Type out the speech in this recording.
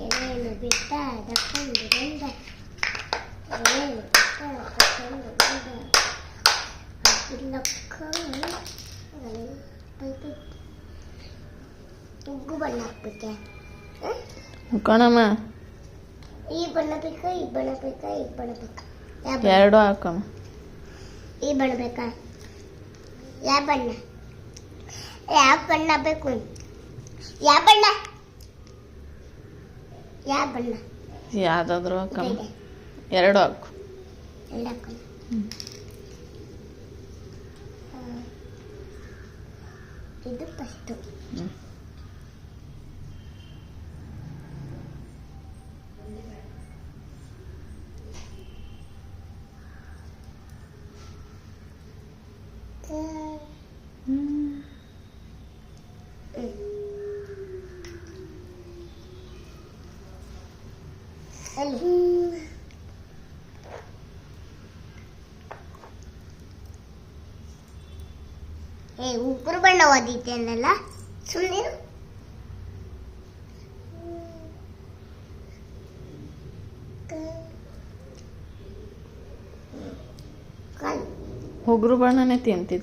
ಏನೇನು ಬಿಟ್ಟ ತಕೊಂಡು ಬಂದ ಏನೇನು ಬಿಟ್ಟ ತಕೊಂಡು ಬಂದ ಅದಿಲ್ಲಕ್ಕ ಉಗ್ಗು ಬಣ್ಣ ಹಾಕ್ಬೇಕೆ ಕಣಮ್ಮ ಈ ಬಣ್ಣ ಬೇಕಾ ಈ ಬಣ್ಣ ಬೇಕಾ ಈ ಬಣ್ಣ ಬೇಕಾ ಎರಡು ಹಾಕಮ್ಮ ಈ ಬಣ್ಣ ಬೇಕಾ ಯಾವ ಬಣ್ಣ ಬೇಕು ಯಾವ ಬಣ್ಣ ಯಾವ್ದಾದ್ರು ಹಾಕಮ್ಮ ಎರಡು ಹಾಕು ಎಲ್ಲ ಹಾಕೋಣ ಇದು ಫಸ್ಟು ಉಗುರು ಬಣ್ಣ ಓದಿದ್ದೇನಲ್ಲ ಸುಮ್ಮನೆ ಉಗುರು ಬಣ್ಣನೇ ತಿಂತಿದ್ದೆ